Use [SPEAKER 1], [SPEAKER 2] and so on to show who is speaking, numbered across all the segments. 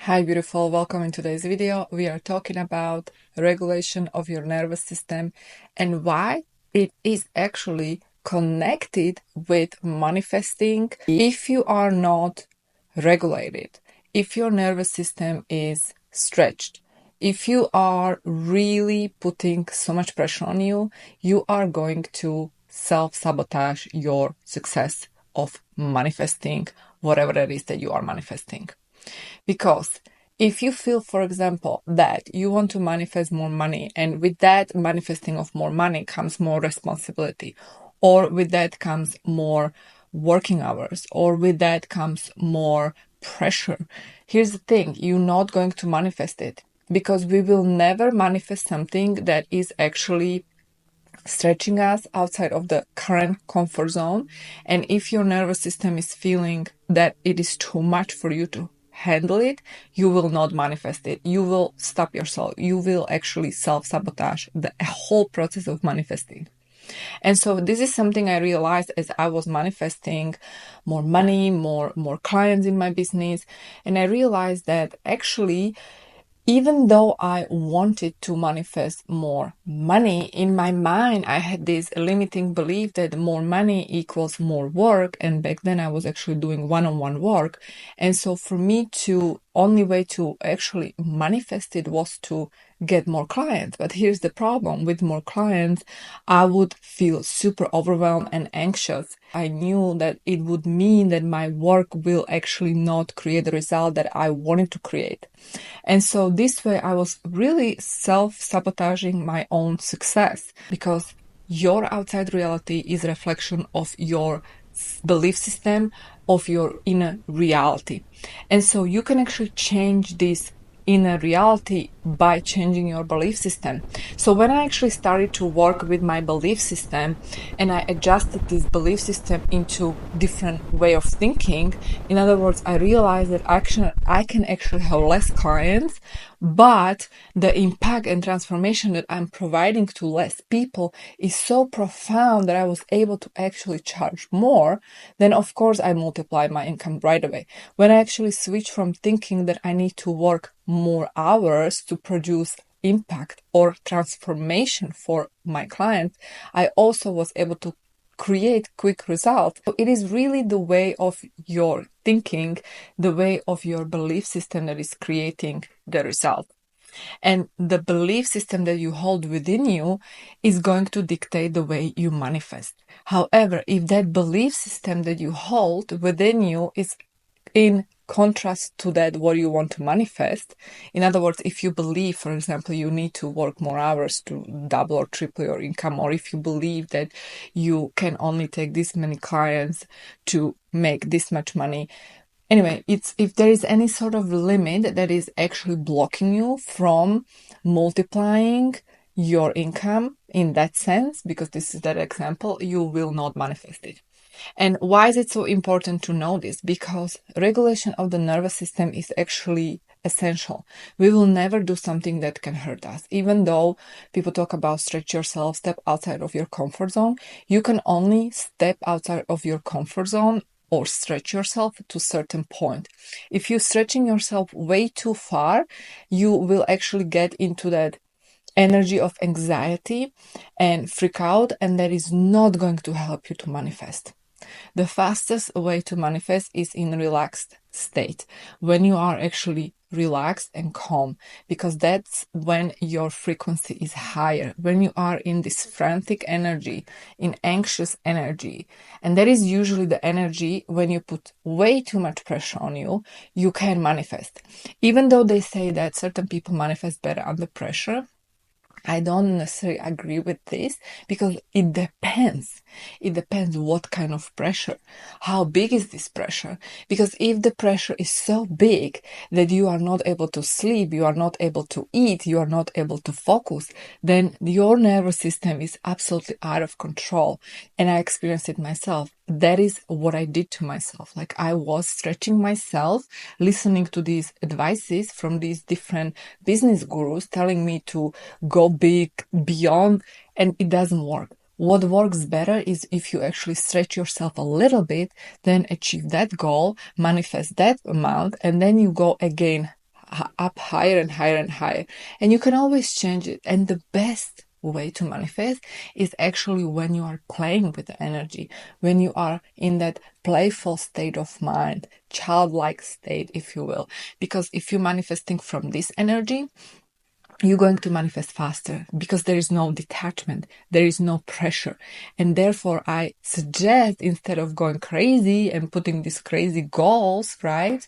[SPEAKER 1] Hi beautiful, welcome in today's video. We are talking about regulation of your nervous system and why it is actually connected with manifesting. If you are not regulated, if your nervous system is stretched, if you are really putting so much pressure on you, you are going to self-sabotage your success of manifesting whatever it is that you are manifesting. Because if you feel, for example, that you want to manifest more money, and with that manifesting of more money comes more responsibility, or with that comes more working hours, or with that comes more pressure, here's the thing, you're not going to manifest it, because we will never manifest something that is actually stretching us outside of the current comfort zone. And if your nervous system is feeling that it is too much for you to handle it, you will not manifest it. You will stop yourself. You will actually self-sabotage the whole process of manifesting. And so this is something I realized as I was manifesting more money, more clients in my business. And I realized that actually, even though I wanted to manifest more money, in my mind, I had this limiting belief that more money equals more work. And back then I was actually doing one-on-one work. And so for me to only way to actually manifest it was to get more clients. But here's the problem. With more clients, I would feel super overwhelmed and anxious. I knew that it would mean that my work will actually not create the result that I wanted to create. And so this way I was really self-sabotaging my own success, because your outside reality is a reflection of your belief system, of your inner reality. And so you can actually change this inner reality by changing your belief system. So when I actually started to work with my belief system and I adjusted this belief system into different way of thinking, in other words, I realized that I can actually have less clients, but the impact and transformation that I'm providing to less people is so profound that I was able to actually charge more. Then of course I multiply my income right away. When I actually switch from thinking that I need to work more hours to produce impact or transformation for my clients, I also was able to create quick results. So it is really the way of your thinking, the way of your belief system that is creating the result. And the belief system that you hold within you is going to dictate the way you manifest. However, if that belief system that you hold within you is in contrast to that what you want to manifest, in other words, if you believe, for example, you need to work more hours to double or triple your income, or if you believe that you can only take this many clients to make this much money, anyway, if there is any sort of limit that is actually blocking you from multiplying your income in that sense, because this is that example, you will not manifest it. And why is it so important to know this? Because regulation of the nervous system is actually essential. We will never do something that can hurt us. Even though people talk about stretch yourself, step outside of your comfort zone, you can only step outside of your comfort zone or stretch yourself to a certain point. If you're stretching yourself way too far, you will actually get into that energy of anxiety and freak out, and that is not going to help you to manifest. The fastest way to manifest is in a relaxed state, when you are actually relaxed and calm, because that's when your frequency is higher, when you are in this frantic energy, in anxious energy. And that is usually the energy when you put way too much pressure on you, you can manifest. Even though they say that certain people manifest better under pressure, I don't necessarily agree with this, because it depends. It depends what kind of pressure. How big is this pressure? Because if the pressure is so big that you are not able to sleep, you are not able to eat, you are not able to focus, then your nervous system is absolutely out of control. And I experienced it myself. That is what I did to myself. Like, I was stretching myself, listening to these advices from these different business gurus telling me to go big, beyond, and it doesn't work. What works better is if you actually stretch yourself a little bit, then achieve that goal, manifest that amount, and then you go again up higher and higher and higher. And you can always change it. And the best way to manifest is actually when you are playing with the energy, when you are in that playful state of mind, childlike state, if you will. Because if you're manifesting from this energy, you're going to manifest faster because there is no detachment, there is no pressure. And therefore, I suggest, instead of going crazy and putting these crazy goals, right?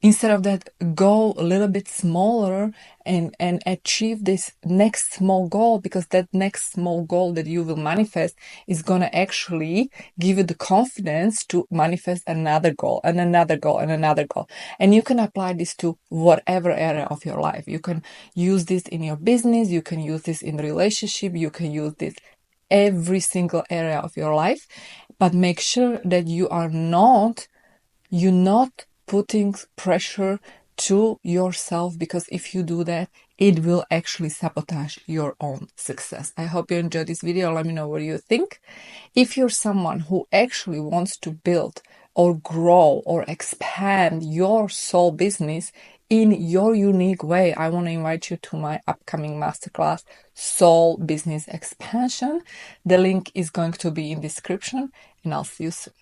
[SPEAKER 1] Instead of that, go a little bit smaller and achieve this next small goal, because that next small goal that you will manifest is going to actually give you the confidence to manifest another goal and another goal and another goal. And you can apply this to whatever area of your life. You can use this in your business, you can use this in relationship, you can use this every single area of your life. But make sure that you're not putting pressure to yourself, because if you do that, it will actually sabotage your own success. I hope you enjoyed this video. Let me know what you think. If you're someone who actually wants to build or grow or expand your soul business in your unique way, I want to invite you to my upcoming masterclass, Soul Business Expansion. The link is going to be in description, and I'll see you soon.